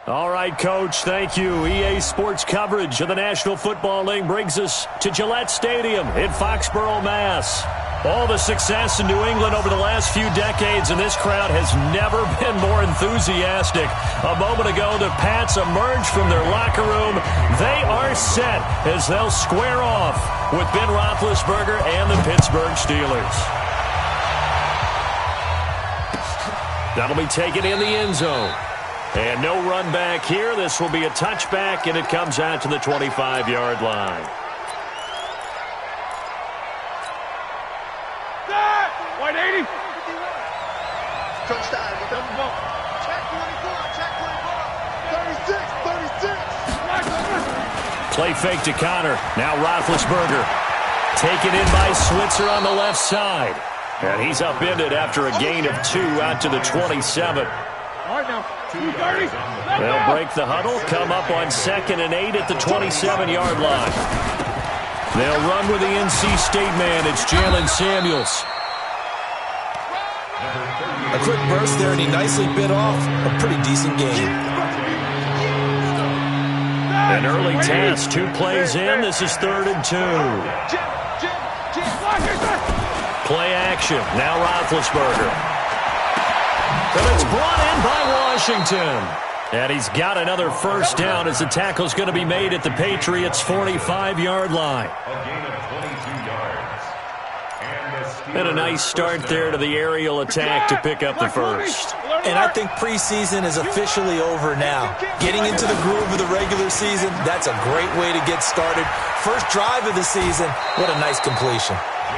All right, Coach, thank you. EA Sports coverage of the National Football League brings us to Gillette Stadium in Foxborough, Mass. All the success in New England over the last few decades, and this crowd has never been more enthusiastic. A moment ago, the Pats emerged from their locker room. They are set as they'll square off with Ben Roethlisberger and the Pittsburgh Steelers. That'll be taken in the end zone. And no run back here. This will be a touchback, and it comes out to the 25-yard line. White 80. Touchdown. Check 24. Check 36. Play fake to Connor. Now Roethlisberger. Taken in by Switzer on the left side. And he's upended after a gain of 2 out to the 27. All right, now. 230. They'll break the huddle, come up on 2nd and 8 at the 27-yard line. They'll run with the NC State man. It's Jalen Samuels. A quick burst there, and he nicely bit off a pretty decent gain. An early test, 2 plays in. This is 3rd and 2. Play action. Now Roethlisberger. And it's brought in by Washington. And he's got another first down as the tackle's going to be made at the Patriots' 45-yard line. And a nice start there to the aerial attack to pick up the first. And I think preseason is officially over now. Getting into the groove of the regular season, that's a great way to get started. First drive of the season, what a nice completion.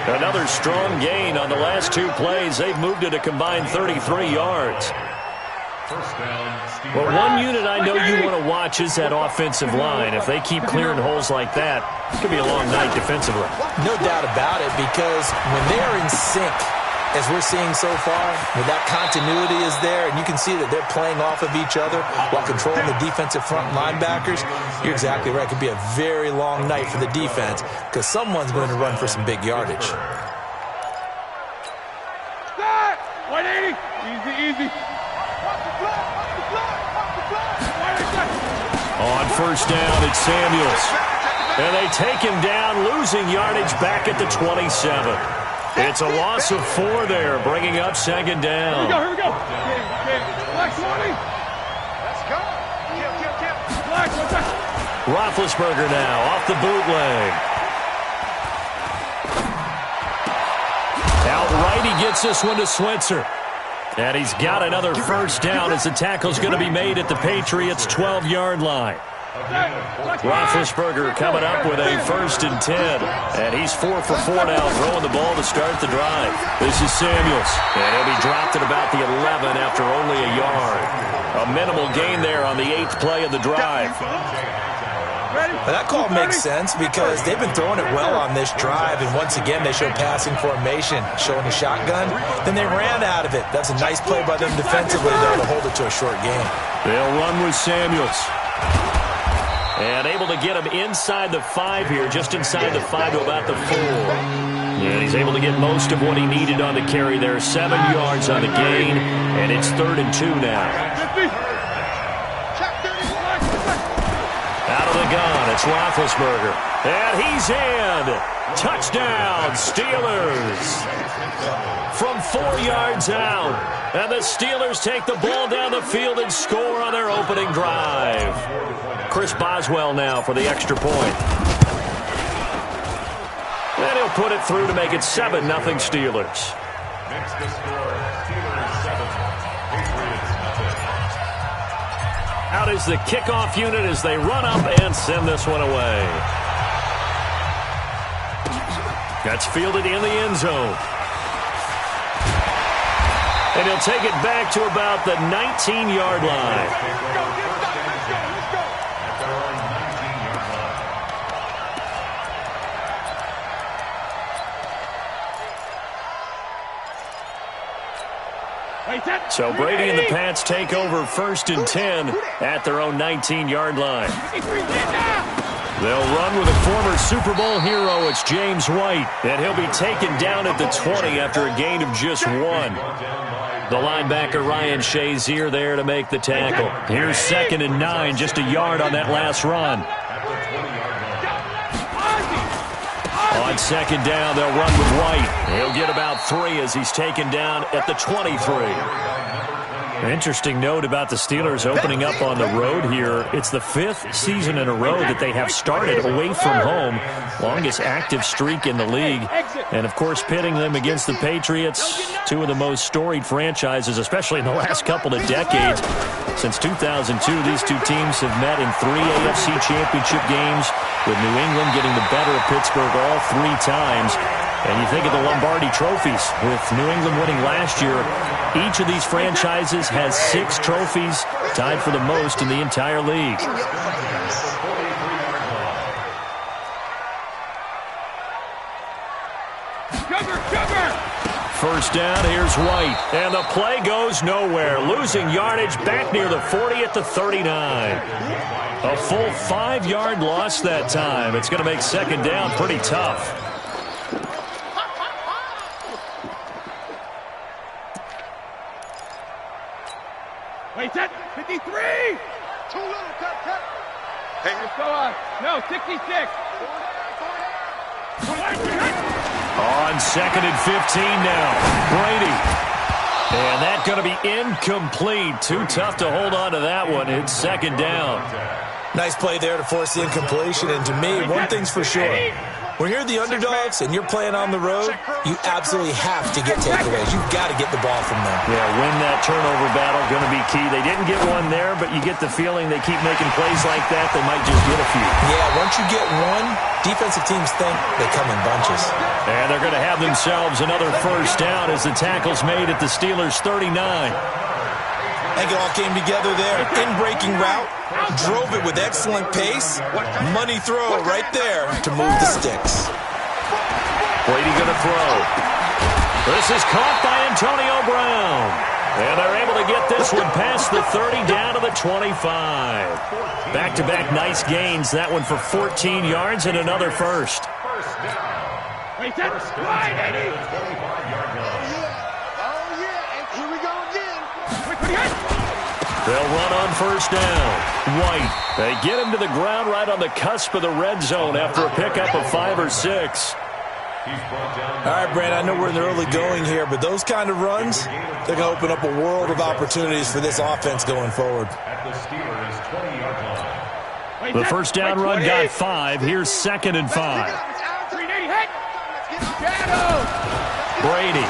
Another strong gain on the last 2 plays. They've moved it a combined 33 yards. Well, one unit I know you want to watch is that offensive line. If they keep clearing holes like that, it could be a long night defensively. No doubt about it, because when they're in sync, as we're seeing so far, when that continuity is there, and you can see that they're playing off of each other while controlling the defensive front linebackers, you're exactly right. It could be a very long night for the defense because someone's going to run for some big yardage. 180. Easy. On first down, it's Samuels. And they take him down, losing yardage back at the 27. It's a loss of 4 there, bringing up 2nd down. Here we go. Black 20. Let's go. Black, what's that? Roethlisberger now off the bootleg. Outright, he gets this one to Switzer. And he's got another first down as the tackle's going to be made at the Patriots' 12-yard line. Roethlisberger coming up with a 1st and 10. And he's 4 for 4 now, throwing the ball to start the drive. This is Samuels. And he'll be dropped at about the 11 after only a yard. A minimal gain there on the 8th play of the drive. Well, that call makes sense because they've been throwing it well on this drive, and once again they show passing formation, showing the shotgun. Then they ran out of it. That's a nice play by them defensively, though, to hold it to a short game. They'll run with Samuels. And able to get him inside the 5 here, just inside the 5 to about the 4. And he's able to get most of what he needed on the carry there. 7 yards on the gain, and it's 3rd and 2 now. Out of the gun, it's Roethlisberger. And he's in. Touchdown, Steelers. From 4 yards out. And the Steelers take the ball down the field and score on their opening drive. Chris Boswell now for the extra point. And he'll put it through to make it 7-0 Steelers. Next to score, Steelers 7, Patriots nothing. Out is the kickoff unit as they run up and send this one away. That's fielded in the end zone. And he'll take it back to about the 19-yard line. So Brady and the Pats take over 1st and 10 at their own 19-yard line. They'll run with a former Super Bowl hero. It's James White. And he'll be taken down at the 20 after a gain of just 1. The linebacker Ryan Shazier there to make the tackle. Here's 2nd and 9, just a yard on that last run. On 2nd down, they'll run with White. He'll get about 3 as he's taken down at the 23. Interesting note about the Steelers opening up on the road here. It's the 5th season in a row that they have started away from home. Longest active streak in the league. And, of course, pitting them against the Patriots, two of the most storied franchises, especially in the last couple of decades. Since 2002, these two teams have met in 3 AFC championship games, with New England getting the better of Pittsburgh all 3 times. And you think of the Lombardi trophies, with New England winning last year. Each of these franchises has 6 trophies, tied for the most in the entire league. First down, here's White. And the play goes nowhere. Losing yardage back near the 40 at the 39. A full 5-yard loss that time. It's going to make 2nd down pretty tough. Wait, that 53! Too little, cut. Hey, let's go on. No, 66. On 2nd and 15 now. Brady. And that's going to be incomplete. Too tough to hold on to that one. It's 2nd down. Nice play there to force the incompletion. And to me, one thing's for sure. When you're the underdogs and you're playing on the road, you absolutely have to get takeaways. You've got to get the ball from them. Yeah, win that turnover battle, going to be key. They didn't get one there, but you get the feeling they keep making plays like that, they might just get a few. Yeah, once you get one, defensive teams think they come in bunches. And they're going to have themselves another first down as the tackle's made at the Steelers' 39. I think it all came together there. In-breaking route, drove it with excellent pace. Money throw right there to move the sticks. Brady going to throw. This is caught by Antonio Brown. And they're able to get this one past the 30 down to the 25. Back-to-back nice gains. That one for 14 yards and another first. Wait, that's right, Eddie! They'll run on first down. White. They get him to the ground right on the cusp of the red zone after a pickup of 5 or 6. All right, Brand, I know we're in the early going here, but those kind of runs, they're going to open up a world of opportunities for this offense going forward. The first down run got 5. Here's 2nd and 5. Brady.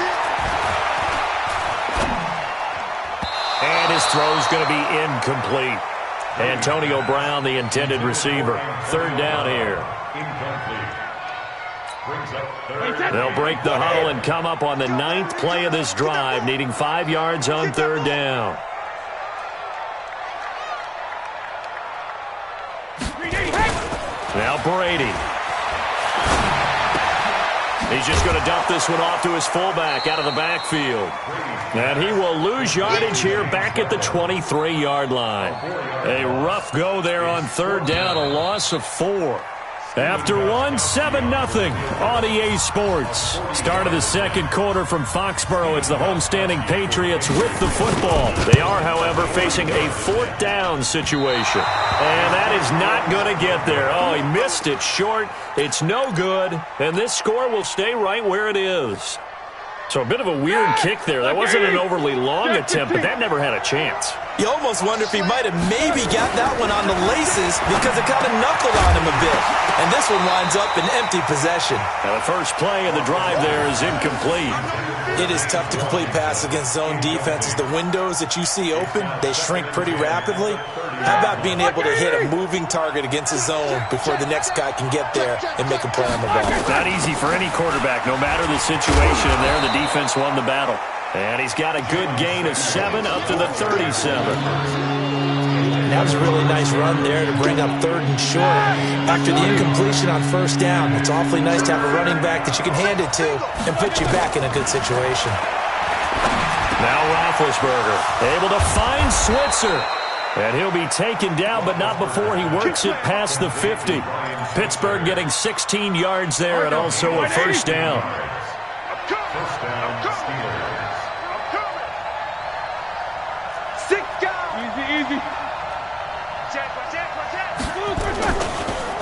And his throw's going to be incomplete. Antonio Brown, the intended receiver. 3rd down here. They'll break the huddle and come up on the 9th play of this drive, needing 5 yards on 3rd down. Now Brady. He's just going to dump this one off to his fullback out of the backfield. And he will lose yardage here back at the 23-yard line. A rough go there on 3rd down, a loss of 4. After 1, 7-0 on EA Sports. Start of the 2nd quarter from Foxborough. It's the homestanding Patriots with the football. They are, however, facing a 4th down situation. And that is not going to get there. Oh, he missed it short. It's no good. And this score will stay right where it is. So a bit of a weird kick there. That wasn't an overly long attempt, but that never had a chance. You almost wonder if he might have maybe got that one on the laces because it kind of knuckled on him a bit. And this one winds up in empty possession. Now the first play of the drive there is incomplete. It is tough to complete pass against zone defenses. The windows that you see open, they shrink pretty rapidly. How about being able to hit a moving target against a zone before the next guy can get there and make a play on the ball? Not easy for any quarterback, no matter the situation. And there, the defense won the battle. And he's got a good gain of 7 up to the 37. That was a really nice run there to bring up 3rd and short. After the incompletion on 1st down, it's awfully nice to have a running back that you can hand it to and put you back in a good situation. Now Roethlisberger able to find Switzer. And he'll be taken down, but not before he works it past the 50. Pittsburgh getting 16 yards there and also a first down.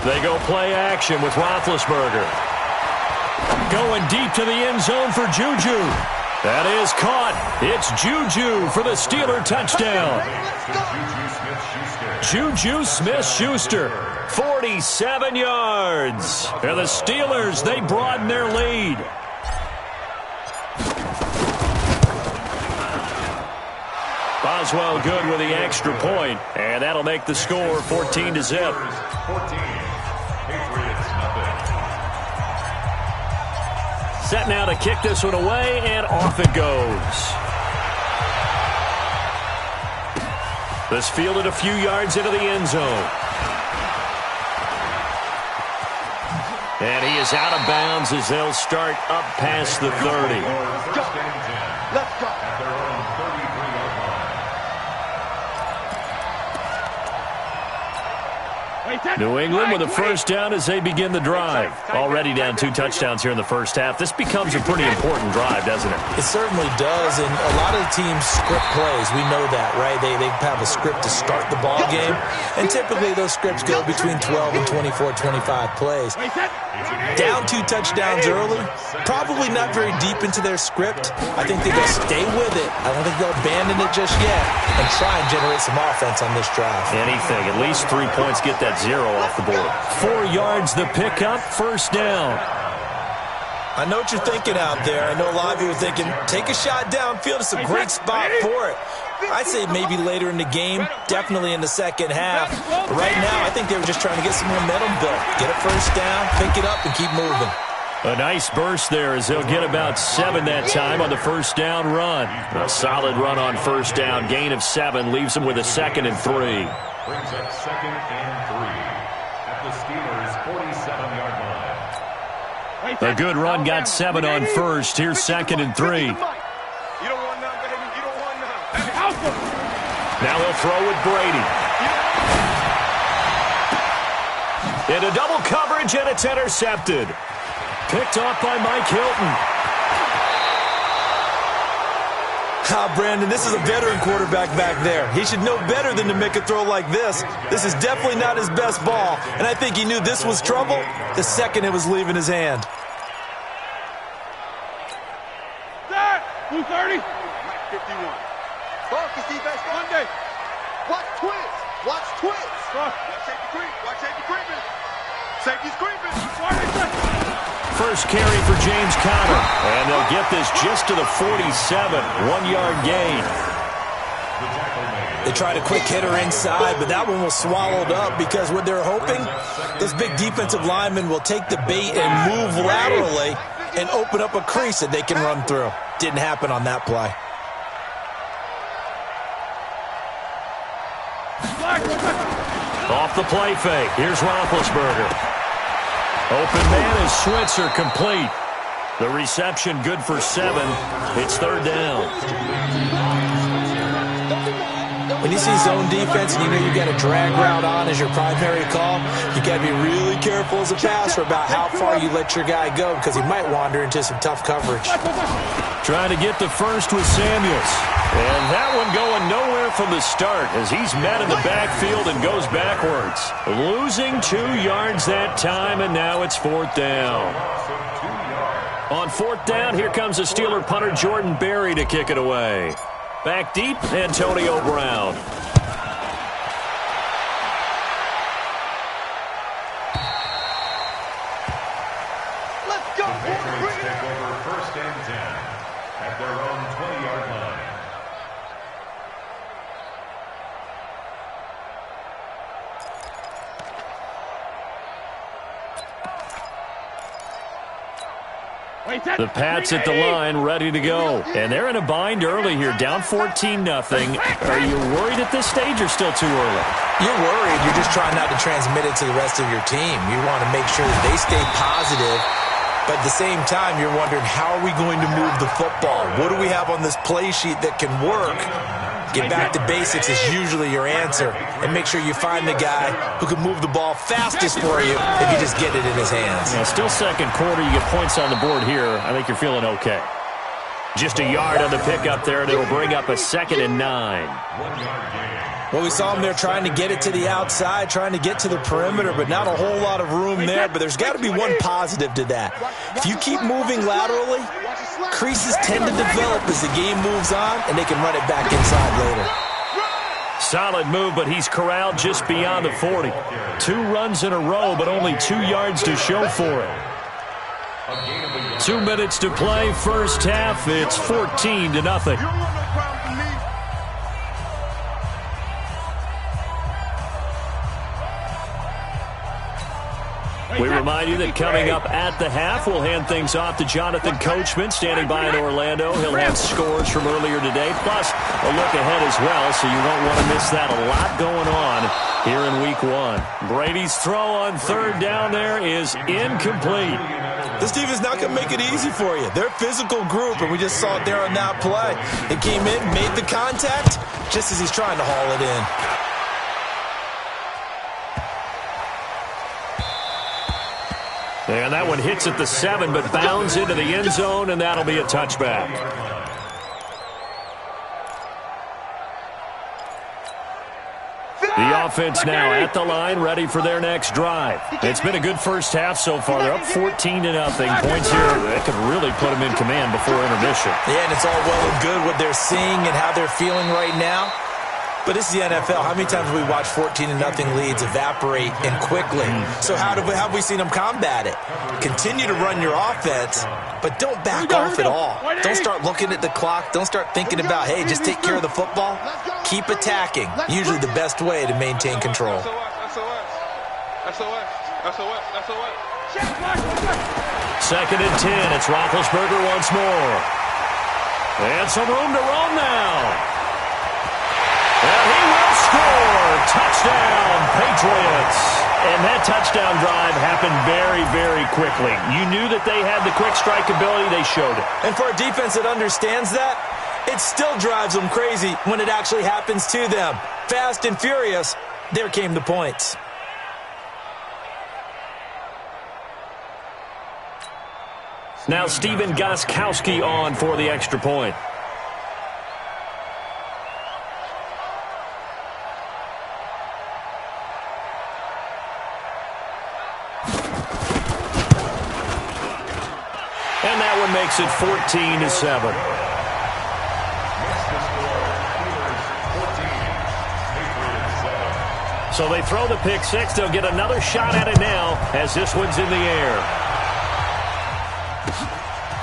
They go play action with Roethlisberger. Going deep to the end zone for Juju. That is caught. It's Juju for the Steeler touchdown. Juju Smith-Schuster, 47 yards. And the Steelers, they broaden their lead. Boswell good with the extra point, and that'll make the score 14-0. 14. Patriots nothing. Set now to kick this one away, and off it goes. This fielded a few yards into the end zone. And he is out of bounds as they'll start up past the 30. Let's go. At their own 33-yard line. New England with a first down as they begin the drive. Already down 2 touchdowns here in the first half. This becomes a pretty important drive, doesn't it? It certainly does, and a lot of the teams script plays. We know that, right? They have a script to start the ball game, and typically those scripts go between 12 and 24, 25 plays. Down 2 touchdowns early, probably not very deep into their script. I think they'll stay with it. I don't think they'll abandon it just yet and try and generate some offense on this drive. Anything, at least 3 points, get that 0 off the board. 4 yards the pickup, first down. I know what you're thinking out there. I know a lot of you are thinking, take a shot downfield. It's a great spot for it. I'd say maybe later in the game, definitely in the second half. But right now, I think they were just trying to get some momentum built. Get a first down, pick it up, and keep moving. A nice burst there as they'll get about 7 that time on the first down run. A solid run on first down. Gain of 7 leaves them with a 2nd and 3. Brings up 2nd and 3 at the Steelers' 47-yard line. A good run got 7 on first. Here's 2nd and 3. You don't want none, baby. You don't want none. Now he'll throw with Brady. Into double coverage, and it's intercepted. Picked off by Mike Hilton. Brandon, this is a veteran quarterback back there. He should know better than to make a throw like this. This is definitely not his best ball, and I think he knew this was trouble the second it was leaving his hand. There! 230. 51. Focus defense. Monday. Watch twins. Watch twins. Watch safety creep. Watch safety creeping. Safety's creeping. First carry for James Conner. And they'll get this just to the 47. 1-yard gain. They tried a quick hitter inside, but that one was swallowed up because what they're hoping, those big defensive linemen will take the bait and move laterally and open up a crease that they can run through. Didn't happen on that play. Off the play fake. Here's Roethlisberger. Open man is Switzer complete. The reception good for 7. It's 3rd down. When you see zone defense and you know you got a drag route on as your primary call, you got to be really careful as a passer about how far you let your guy go because he might wander into some tough coverage. Trying to get the first with Samuels. And that one going nowhere from the start as he's met in the backfield and goes backwards. Losing 2 yards that time, and now it's 4th down. On 4th down, here comes the Steeler punter Jordan Berry to kick it away. Back deep, Antonio Brown. Let's go. The Patriots take over 1st and 10 at their own 20-yard line. The Pats at the line, ready to go. And they're in a bind early here, down 14-0. Are you worried at this stage or still too early? You're worried. You're just trying not to transmit it to the rest of your team. You want to make sure that they stay positive. But at the same time, you're wondering, how are we going to move the football? What do we have on this play sheet that can work? Get back to basics is usually your answer. And make sure you find the guy who can move the ball fastest for you if you just get it in his hands. Yeah, still 2nd quarter. You get points on the board here. I think you're feeling okay. Just a yard on the pickup there, and it'll bring up a 2nd and 9. 1-yard gain. Well, we saw him there trying to get it to the outside, trying to get to the perimeter, but not a whole lot of room there. But there's got to be one positive to that. If you keep moving laterally, creases tend to develop as the game moves on, and they can run it back inside later. Solid move, but he's corralled just beyond the 40. 2 runs in a row, but only 2 yards to show for it. 2 minutes to play, first half. It's 14-0. We remind you that coming up at the half, we'll hand things off to Jonathan Coachman, standing by in Orlando. He'll have scores from earlier today, plus a look ahead as well, so you won't want to miss that. A lot going on here in Week 1. Brady's throw on third down there is incomplete. This defense not going to make it easy for you. They're a physical group, and we just saw it there on that play. They came in, made the contact, just as he's trying to haul it in. And that one hits at the 7, but bounds into the end zone, and that'll be a touchback. The offense now at the line, ready for their next drive. It's been a good first half so far. They're up 14-0. Points here that could really put them in command before intermission. Yeah, and it's all well and good what they're seeing and how they're feeling right now. But this is the NFL. How many times have we watched 14-0 leads evaporate and quickly? So how have we seen them combat it? Continue to run your offense, but don't back off at all. Don't start looking at the clock. Don't start thinking about, hey, just take care of the football. Keep attacking. Usually the best way to maintain control. Second and 10. It's Roethlisberger once more. And some room to roam now. And he will score. Touchdown, Patriots. And that touchdown drive happened very, very quickly. You knew that they had the quick strike ability. They showed it. And for a defense that understands that, it still drives them crazy when it actually happens to them. Fast and furious, there came the points. Now Steven Gostkowski on for the extra point. And that one makes it 14-7. So they throw the pick six. They'll get another shot at it now as this one's in the air.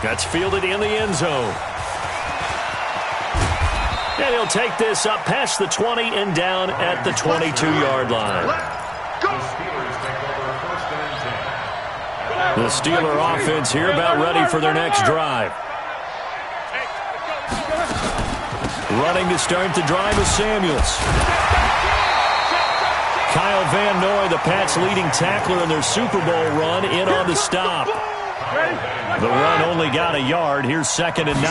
That's fielded in the end zone. And he'll take this up past the 20 and down at the 22-yard line. The Steeler offense here about ready for their next drive. Running to start the drive is Samuels. Kyle Van Noy, the Pats' leading tackler in their Super Bowl run, in on the stop. The run only got a yard. Here's 2nd and 9.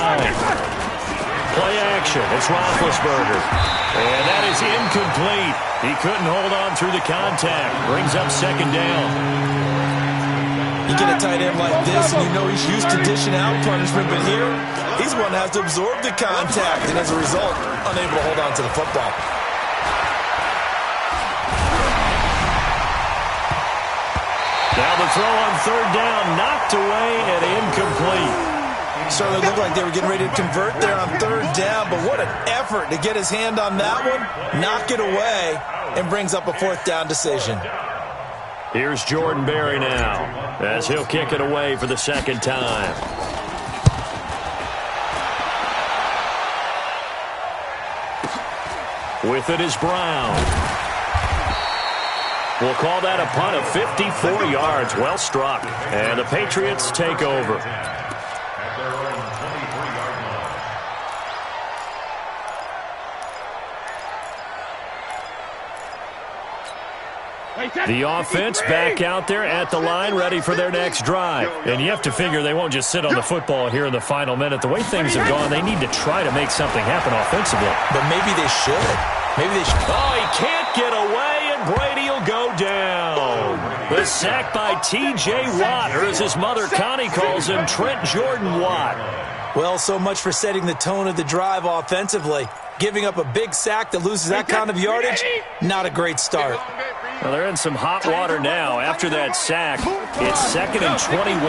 Play action. It's Roethlisberger. And that is incomplete. He couldn't hold on through the contact. Brings up 2nd down. You get a tight end like this, and you know he's used to dishing out punishment, but here, he's one that has to absorb the contact, and as a result, unable to hold on to the football. Now the throw on 3rd down, knocked away and incomplete. Certainly looked like they were getting ready to convert there on 3rd down, but what an effort to get his hand on that one, knock it away, and brings up a 4th down decision. Here's Jordan Berry now as he'll kick it away for the 2nd time. With it is Brown. We'll call that a punt of 54 yards. Well struck. And the Patriots take over. The offense back out there at the line, ready for their next drive. And you have to figure they won't just sit on the football here in the final minute. The way things have gone, they need to try to make something happen offensively. But maybe they should. Maybe they should. Oh, he can't get away, and Brady will go down. The sack by T.J. Watt, or as his mother Connie calls him, Trent Jordan Watt. Well, so much for setting the tone of the drive offensively. Giving up a big sack that loses that kind of yardage, not a great start. Well, they're in some hot water now. After that sack, it's 2nd and 21.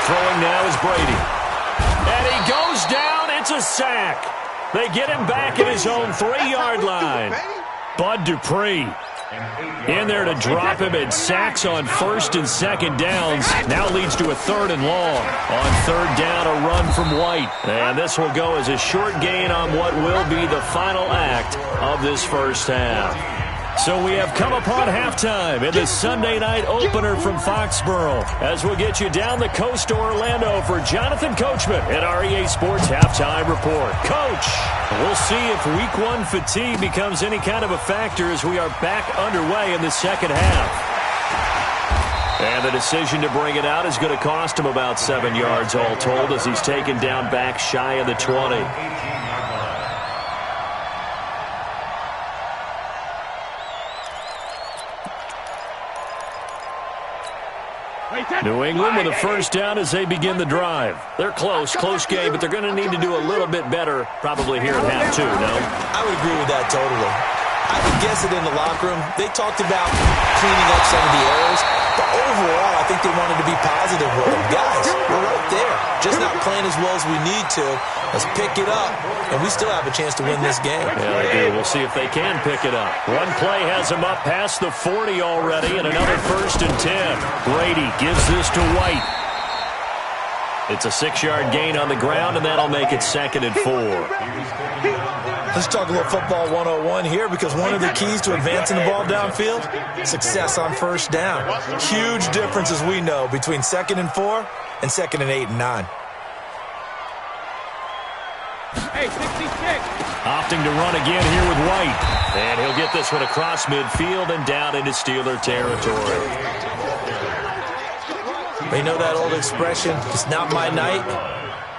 Throwing now is Brady. And he goes down. It's a sack. They get him back at his own 3-yard line. Bud Dupree in there to drop him, and sacks on 1st and 2nd downs. Now leads to a 3rd and long. On 3rd down, a run from White. And this will go as a short gain on what will be the final act of this first half. So we have come upon halftime in the Sunday night opener from Foxborough, as we'll get you down the coast to Orlando for Jonathan Coachman at our EA Sports Halftime Report. Coach, we'll see if Week 1 fatigue becomes any kind of a factor as we are back underway in the second half. And the decision to bring it out is going to cost him about 7 yards all told, as he's taken down back shy of the 20. New England with a first down as they begin the drive. They're close game, but they're going to need to do a little bit better probably here at half 2, no? I would agree with that totally. I would guess it in the locker room. They talked about cleaning up some of the errors, but overall, I think they wanted to be positive with them. Guys, we're right there. Just not playing as well as we need to. Let's pick it up, and we still have a chance to win this game. Yeah, they do. We'll see if they can pick it up. One play has them up past the 40 already, and another 1st and 10. Brady gives this to White. It's a 6-yard gain on the ground, and that'll make it 2nd and 4. Let's talk a little football 101 here, because one of the keys to advancing the ball downfield, success on first down. Huge difference, as we know, between 2nd and 4 and 2nd and 8 and 9. Hey, 66. Opting to run again here with White. And he'll get this one across midfield and down into Steeler territory. You know that old expression, it's not my night?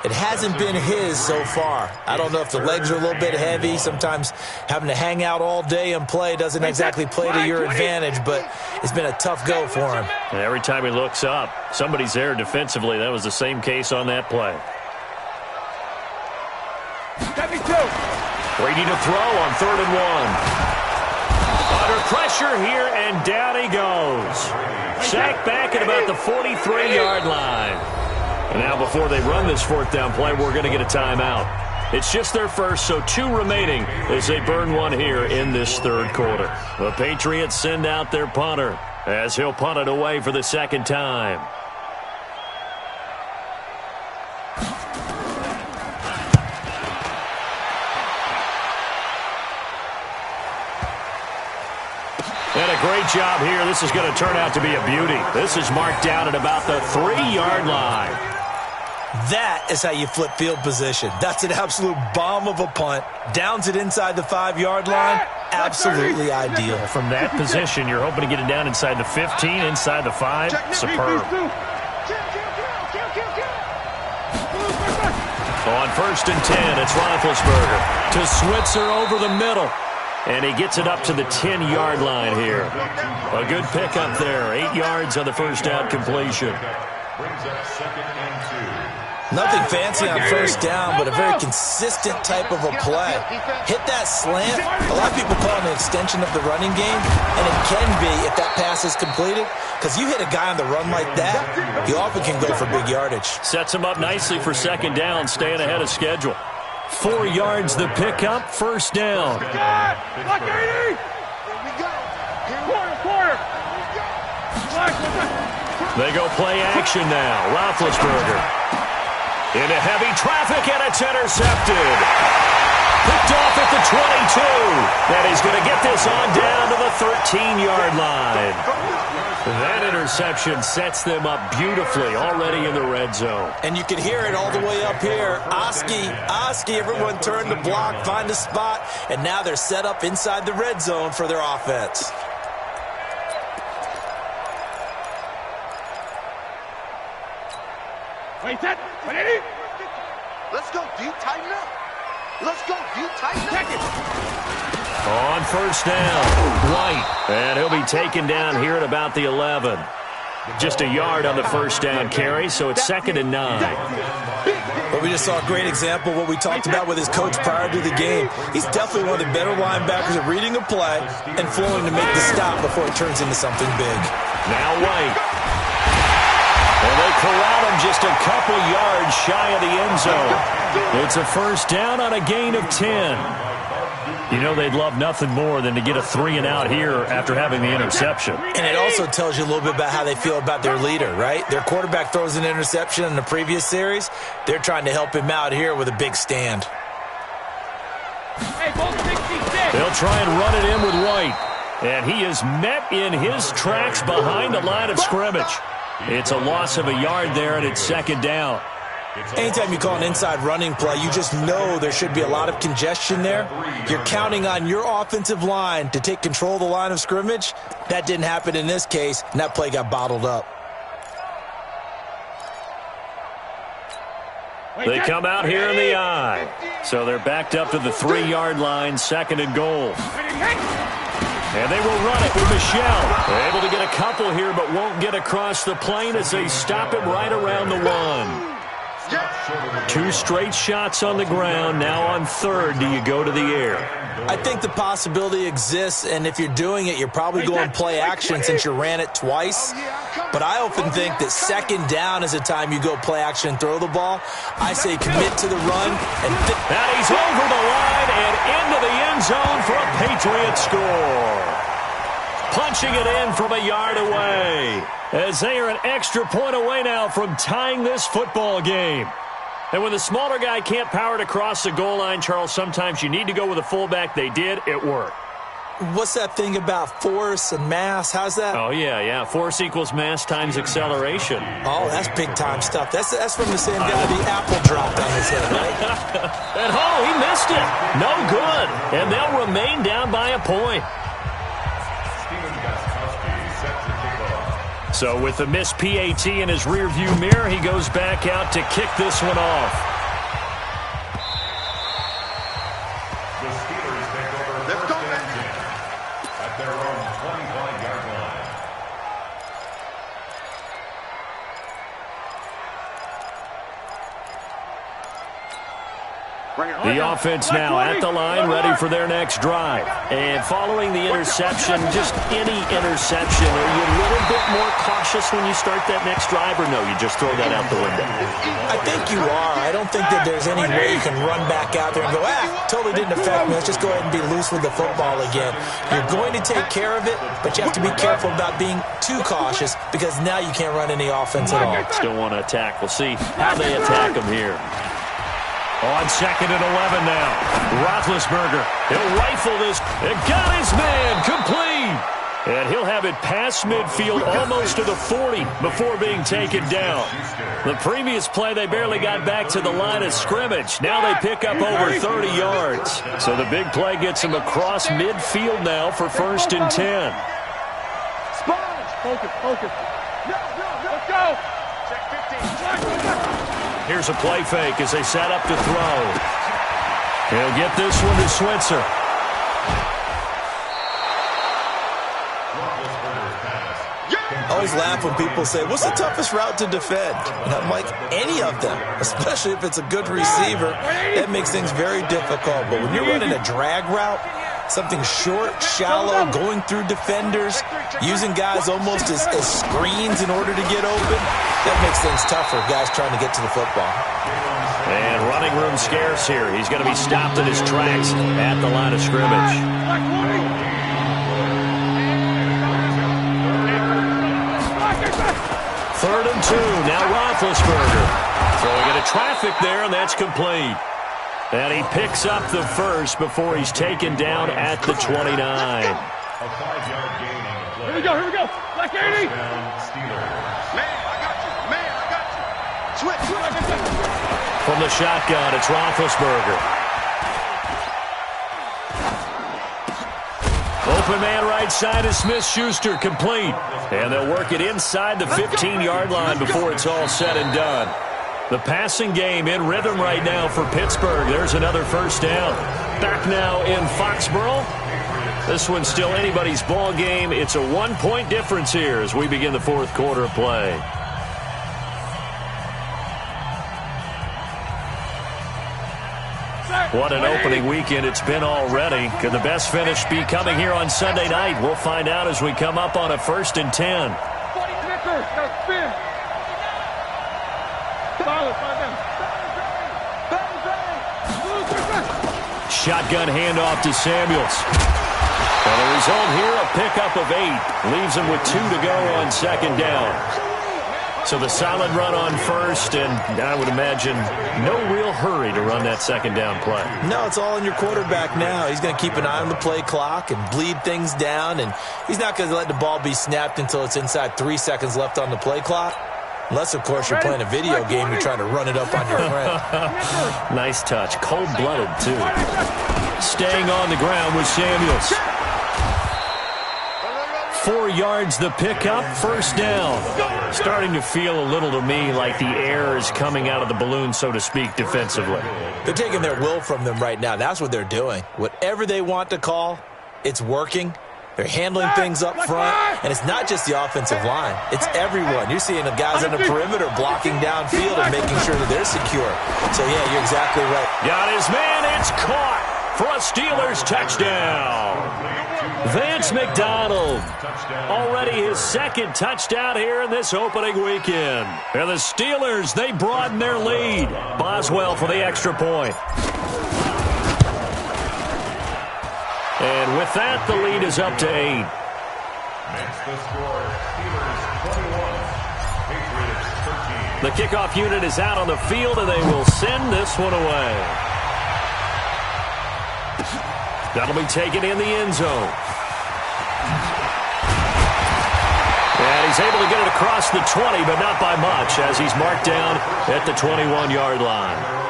It hasn't been his so far. I don't know if the legs are a little bit heavy. Sometimes having to hang out all day and play doesn't exactly play to your advantage, but it's been a tough go for him. And every time he looks up, somebody's there defensively. That was the same case on that play. 72. Brady to throw on 3rd and 1. Under pressure here, and down he goes. Sacked back at about the 43-yard line. And now before they run this 4th down play, we're going to get a timeout. It's just their first, so 2 remaining as they burn one here in this 3rd quarter. The Patriots send out their punter as he'll punt it away for the 2nd time. And a great job here. This is going to turn out to be a beauty. This is marked down at about the 3-yard line. That is how you flip field position. That's an absolute bomb of a punt. Downs it inside the 5-yard line. Absolutely ideal. From that position, you're hoping to get it down inside the 15, inside the 5. Superb. On 1st and 10, it's Roethlisberger to Switzer over the middle. And he gets it up to the 10-yard line here. A good pickup there. 8 yards on the first down completion. Nothing fancy on first down, but a very consistent type of a play. Hit that slant. A lot of people call it an extension of the running game, and it can be if that pass is completed, because you hit a guy on the run like that, you often can go for big yardage. Sets him up nicely for 2nd down, staying ahead of schedule. 4 yards the pickup, 1st down. Lock 80. Here we go. Quarter. They go play action now. Roethlisberger into heavy traffic, and it's intercepted. Picked off at the 22. And he's going to get this on down to the 13-yard line. That interception sets them up beautifully already in the red zone. And you can hear it all the way up here. Oski, everyone turn the block, find a spot, and now they're set up inside the red zone for their offense. Wait, set. 180. Let's go, D. Tighten up. Let's go, D. Tighten up. On 1st down, White. And he'll be taken down here at about the 11. Just a yard on the first down carry, so it's 2nd and 9. But we just saw a great example of what we talked about with his coach prior to the game. He's definitely one of the better linebackers at reading a play and flowing to make the stop before it turns into something big. Now White. And they corral him just a couple yards shy of the end zone. It's a first down on a gain of 10. You know they'd love nothing more than to get a 3-and-out here after having the interception. And it also tells you a little bit about how they feel about their leader, right? Their quarterback throws an interception in the previous series. They're trying to help him out here with a big stand. They'll try and run it in with White. And he is met in his tracks behind the line of scrimmage. It's a loss of a yard there, and it's 2nd down. Anytime you call an inside running play, you just know there should be a lot of congestion there. You're counting on your offensive line to take control of the line of scrimmage. That didn't happen in this case, and that play got bottled up. They come out here in the eye. So they're backed up to the 3-yard line, 2nd and goal. And they will run it with Michelle. They're able to get a couple here, but won't get across the plane as they stop him right around the 1. 2 straight shots on the ground. Now on 3rd, do you go to the air? I think the possibility exists, and if you're doing it, you're probably going play action since you ran it twice. But I often think that 2nd down is the time you go play action and throw the ball. I say commit to the run. And he's over the line and into the end zone for a Patriot score. Punching it in from a yard away, as they are an extra point away now from tying this football game. And when the smaller guy can't power it across the goal line, Charles, sometimes you need to go with a fullback. They did. It worked. What's that thing about force and mass? How's that? Oh, yeah. Force equals mass times acceleration. Oh, that's big-time stuff. That's from the same guy the apple dropped on his head, right? And, he missed it. No good. And they'll remain down by a point. So with the missed PAT in his rearview mirror, he goes back out to kick this one off. The Steelers take over first and 10 at their own 25-yard line. The offense now at the line, ready for their next drive. And following the interception, just any interception, are you a little bit more cautious when you start that next drive, or no, you just throw that out the window? I think you are. I don't think that there's any way you can run back out there and go, totally didn't affect me. Let's just go ahead and be loose with the football again. You're going to take care of it, but you have to be careful about being too cautious because now you can't run any offense at all. Still want to attack. We'll see how they attack them here. On 2nd and 11 now. Roethlisberger, he'll rifle this. It got his man complete. And he'll have it past midfield almost to the 40 before being taken down. The previous play, they barely got back to the line of scrimmage. Now they pick up over 30 yards. So the big play gets them across midfield now for 1st and 10. Focus. Let's go. Check 15. Here's a play fake as they set up to throw. He'll get this one to Switzer. I always laugh when people say, what's the toughest route to defend? And I'm like, any of them, especially if it's a good receiver. That makes things very difficult. But when you're running a drag route, something short, shallow, going through defenders, using guys almost as screens in order to get open, that makes things tougher, guys trying to get to the football. And running room scarce here. He's going to be stopped in his tracks at the line of scrimmage. 3rd and 2. Now Roethlisberger throwing into traffic there, and that's complete. And he picks up the first before he's taken down at the 29. A 5-yard gain on the play. Here we go. Black 80. Switch. From the shotgun, it's Roethlisberger. Open man right side is Smith-Schuster, complete. And they'll work it inside the 15-yard line before it's all said and done. The passing game in rhythm right now for Pittsburgh. There's another first down. Back now in Foxborough. This one's still anybody's ball game. It's a 1-point difference here as we begin the fourth quarter of play. What an opening weekend it's been already. Could the best finish be coming here on Sunday night? We'll find out as we come up on a 1st and 10. Shotgun handoff to Samuels. And the result here, a pickup of 8. Leaves him with 2 to go on 2nd down. So the solid run on first, and I would imagine no real hurry to run that 2nd down play. No, it's all on your quarterback now. He's going to keep an eye on the play clock and bleed things down, and he's not going to let the ball be snapped until it's inside 3 seconds left on the play clock. Unless, of course, you're playing a video game, you're trying to run it up on your friend. Nice touch. Cold-blooded, too. Staying on the ground with Samuels. 4 yards the pickup, 1st down. Starting to feel a little to me like the air is coming out of the balloon, so to speak, defensively. They're taking their will from them right now. That's what they're doing. Whatever they want to call, it's working. They're handling things up front, and it's not just the offensive line. It's everyone. You're seeing the guys on the perimeter blocking downfield and making sure that they're secure. So, yeah, you're exactly right. Got his man. It's caught for a Steelers touchdown. Vance McDonald, already his 2nd touchdown here in this opening weekend. And the Steelers, they broaden their lead. Boswell for the extra point. And with that, the lead is up to 8. Makes the score Steelers 21, Patriots 13. The kickoff unit is out on the field, and they will send this one away. That'll be taken in the end zone. And he's able to get it across the 20, but not by much, as he's marked down at the 21-yard line.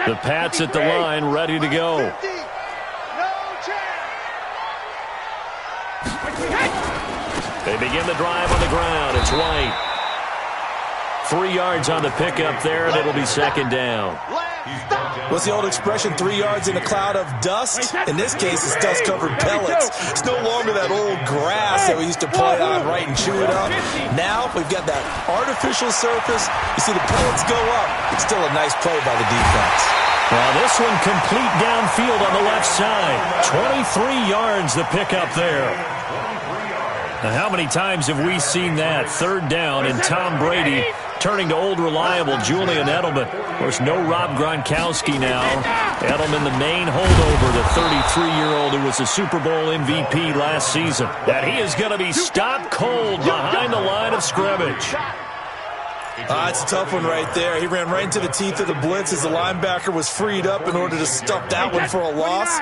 The Pats at the line, ready to go. They begin the drive on the ground. It's White. 3 yards on the pickup there, and it'll be 2nd down. What's the old expression, 3 yards in a cloud of dust? In this case, it's dust-covered pellets. It's no longer that old grass that we used to play on, right, and chew it up. Now, we've got that artificial surface. You see the pellets go up. It's still a nice play by the defense. Well, this one complete downfield on the left side. 23 yards the pickup there. Now, how many times have we seen that? 3rd down, and Tom Brady turning to old reliable Julian Edelman. Of course, no Rob Gronkowski now. Edelman, the main holdover, the 33-year-old who was the Super Bowl MVP last season. That he is going to be stopped cold behind the line of scrimmage. It's a tough one right there. He ran right into the teeth of the blitz as the linebacker was freed up in order to stuff that one for a loss.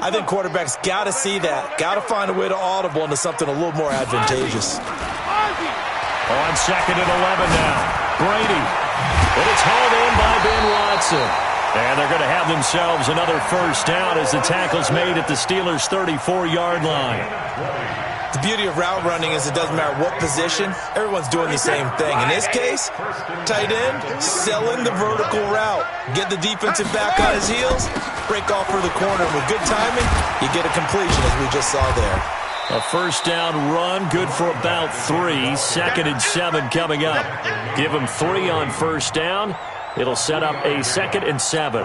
I think quarterbacks got to see that. Got to find a way to audible into something a little more advantageous. On 2nd and 11 now. Brady. And it's hauled in by Ben Watson. And they're going to have themselves another 1st down as the tackle's made at the Steelers' 34-yard line. The beauty of route running is it doesn't matter what position, everyone's doing the same thing. In this case, tight end, selling the vertical route. Get the defensive back on his heels, break off for the corner. And with good timing, you get a completion as we just saw there. A 1st down run, good for about 3. 2nd and 7 coming up. Give him 3 on 1st down. It'll set up a 2nd and 7.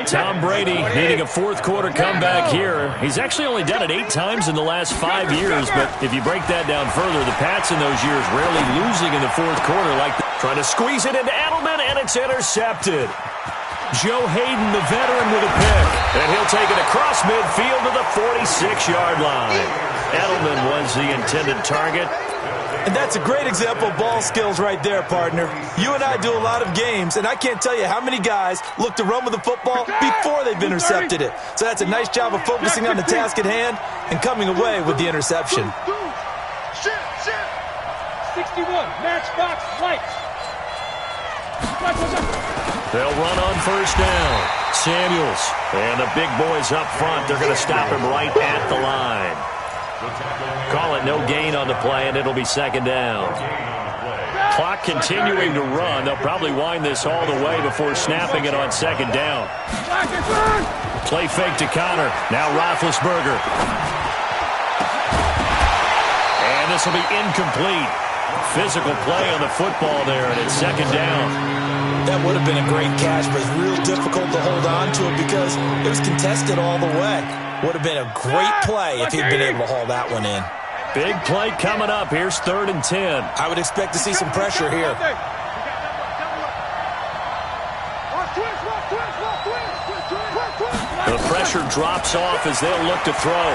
Tom Brady needing a 4th quarter comeback here. He's actually only done it 8 times in the last 5 years, but if you break that down further, the Pats in those years rarely losing in the 4th quarter like that. Trying to squeeze it into Edelman, and it's intercepted. Joe Hayden, the veteran, with a pick. And he'll take it across midfield to the 46-yard line. Edelman was the intended target. And that's a great example of ball skills right there, partner. You and I do a lot of games, and I can't tell you how many guys look to run with the football before they've intercepted it. So that's a nice job of focusing on the task at hand and coming away with the interception. 61, matchbox, lights. They'll run on 1st down. Samuels. And the big boys up front, they're going to stop him right at the line. Call it no gain on the play, and it'll be 2nd down. Clock continuing to run. They'll probably wind this all the way before snapping it on second down. Play fake to Connor. Now Roethlisberger. And this will be incomplete. Physical play on the football there, and it's second down. That would have been a great catch, but it's real difficult to hold on to it because it was contested all the way. Would have been a great play if he'd been able to haul that one in. Big play coming up. Here's 3rd and 10. I would expect to see some pressure here. The pressure drops off as they'll look to throw.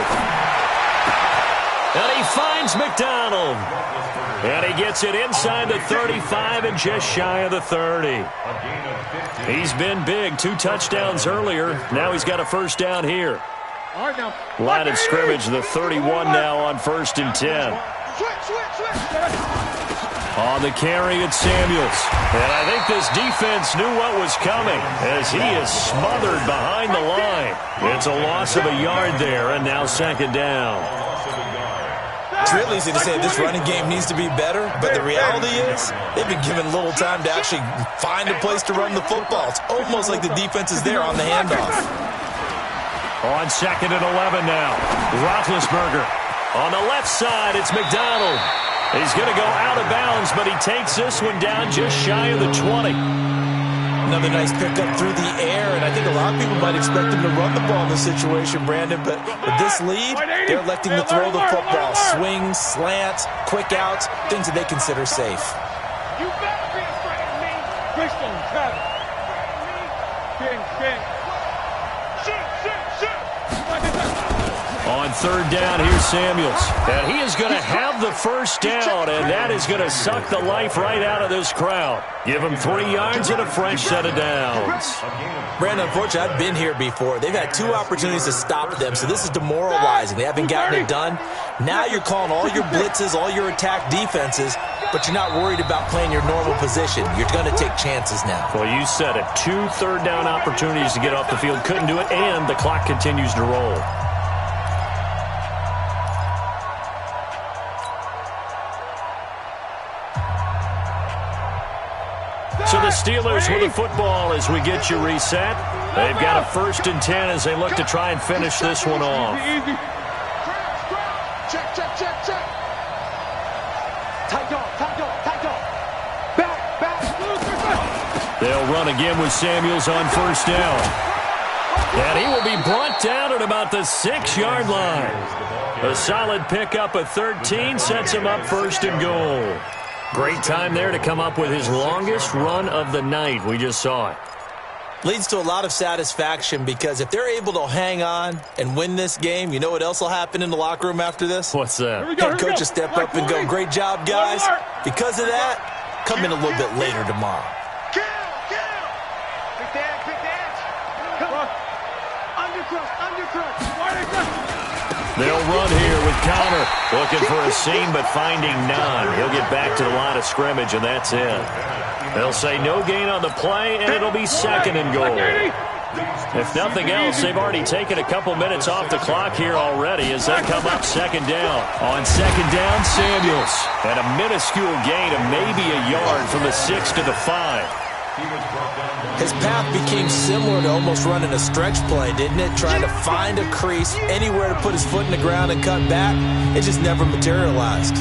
And he finds McDonald. And he gets it inside the 35 and just shy of the 30. He's been big. 2 touchdowns earlier. Now he's got a first down here. Line of scrimmage, the 31 now on 1st and 10. On the carry, it's Samuels. And I think this defense knew what was coming as he is smothered behind the line. It's a loss of a yard there, and now second down. It's real easy to say this running game needs to be better, but the reality is they've been given little time to actually find a place to run the football. It's almost like the defense is there on the handoff. On 2nd and 11 now. Roethlisberger. On the left side, it's McDonald. He's going to go out of bounds, but he takes this one down just shy of the 20. Another nice pickup through the air, and I think a lot of people might expect him to run the ball in this situation, Brandon, but with this lead, they're electing to throw the football. Swings, slants, quick outs, things that they consider safe. You better be afraid of me. Bristol, Travis. On 3rd down, here's Samuels. And he is going to have the first down, and that is going to suck the life right out of this crowd. Give him 3 yards and a fresh set of downs. Brandon, unfortunately, I've been here before. They've had 2 opportunities to stop them, so this is demoralizing. They haven't gotten it done. Now you're calling all your blitzes, all your attack defenses, but you're not worried about playing your normal position. You're going to take chances now. Well, you said it. 2 third down opportunities to get off the field. Couldn't do it, and the clock continues to roll. So the Steelers with the football as we get you reset. They've got a 1st and 10 as they look to try and finish this one off. Check. Tight dog. Back. They'll run again with Samuels on 1st down. And he will be brought down at about the 6-yard line. A solid pickup of 13 sets him up 1st and goal. Great time there to come up with his longest run of the night. We just saw it. Leads to a lot of satisfaction because if they're able to hang on and win this game, you know what else will happen in the locker room after this? What's that? Head coach will step up and go, great job, guys. Because of that, come in a little bit later tomorrow. Kill. Quick dance. Come on. Undercrust. They'll run here with Connor. Looking for a seam, but finding none. He'll get back to the line of scrimmage, and that's it. They'll say no gain on the play, and it'll be 2nd and goal. If nothing else, they've already taken a couple minutes off the clock here already as they come up 2nd down. On 2nd down, Samuels. And a minuscule gain of maybe a yard from the 6 to the 5. His path became similar to almost running a stretch play, didn't it? Trying to find a crease, anywhere to put his foot in the ground and cut back. It just never materialized.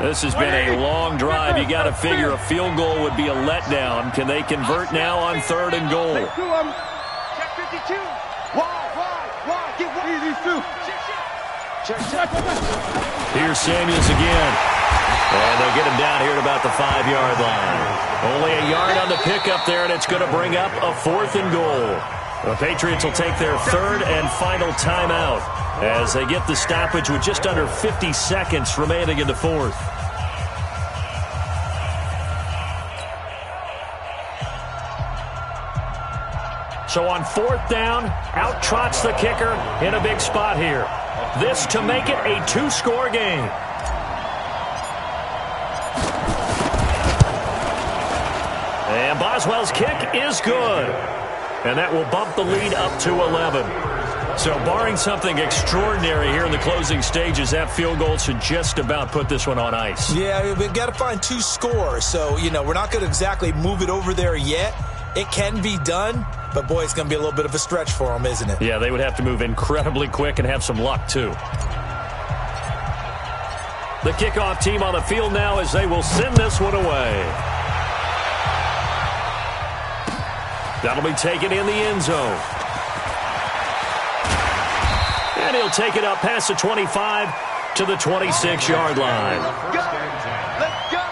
This has been a long drive. You got to figure a field goal would be a letdown. Can they convert now on 3rd and goal? Check 52. Wide. Get wide. These 2. Check. Here's Samuels again. And they'll get him down here at about the 5-yard line. Only a yard on the pickup there, and it's going to bring up a 4th and goal. The Patriots will take their 3rd and final timeout as they get the stoppage with just under 50 seconds remaining in the 4th. So on 4th down, out trots the kicker in a big spot here. This to make it a 2-score game. And Boswell's kick is good. And that will bump the lead up to 11. So barring something extraordinary here in the closing stages, that field goal should just about put this one on ice. Yeah, we've got to find 2 scores. So, we're not going to exactly move it over there yet. It can be done, but, boy, it's going to be a little bit of a stretch for them, isn't it? Yeah, they would have to move incredibly quick and have some luck, too. The kickoff team on the field now as they will send this one away. That'll be taken in the end zone. And he'll take it up past the 25 to the 26-yard line. Let's go!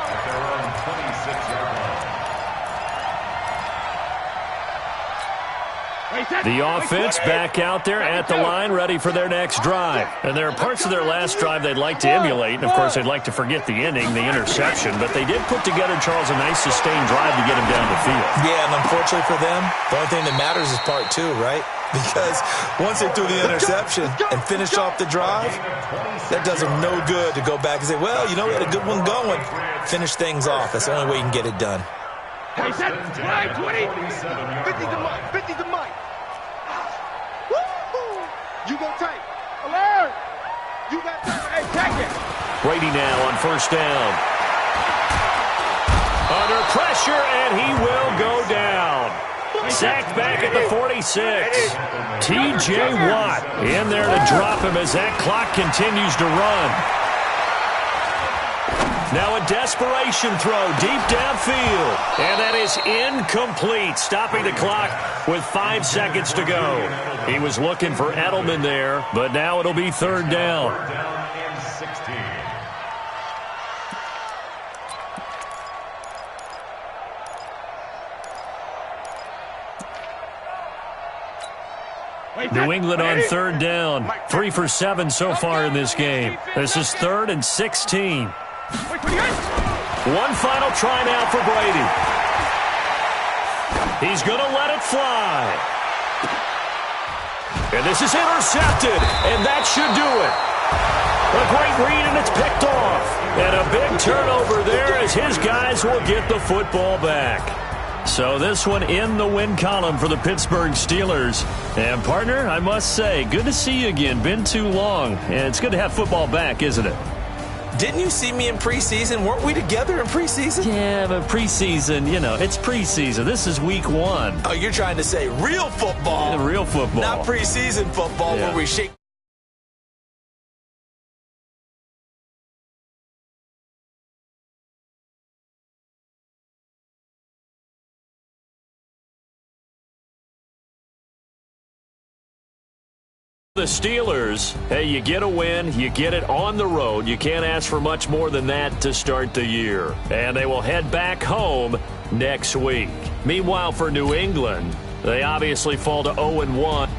The offense back out there at the line, ready for their next drive. And there are parts of their last drive they'd like to emulate. And, of course, they'd like to forget the ending, the interception. But they did put together, Charles, a nice sustained drive to get him down the field. Yeah, and unfortunately for them, the only thing that matters is part 2, right? Because once they threw the interception and finished off the drive, that does them no good to go back and say, well, we had a good one going. Finish things off. That's the only way you can get it done. Hey, set, 20, 50 to Mike, 50 to Mike. You go tight. alert! You got tight. Hey, take it! Brady now on 1st down. Under pressure, and he will go down. Sacked back at the 46. T.J. Watt in there to drop him as that clock continues to run. Now a desperation throw deep downfield. And that is incomplete, stopping the clock with 5 seconds to go. He was looking for Edelman there, but now it'll be 3rd down. New England on 3rd down. 3 for 7 so far in this game. This is 3rd and 16. One final try now for Brady. He's going to let it fly. And this is intercepted, and that should do it. A great read, and it's picked off. And a big turnover there as his guys will get the football back. So this one in the win column for the Pittsburgh Steelers. And, partner, I must say, good to see you again. Been too long. And it's good to have football back, isn't it? Didn't you see me in preseason? Weren't we together in preseason? Yeah, but preseason, it's preseason. This is week 1. Oh, you're trying to say real football. Yeah, real football. Not preseason football where we shake. The Steelers, hey, you get a win, you get it on the road. You can't ask for much more than that to start the year. And they will head back home next week. Meanwhile, for New England, they obviously fall to 0-1.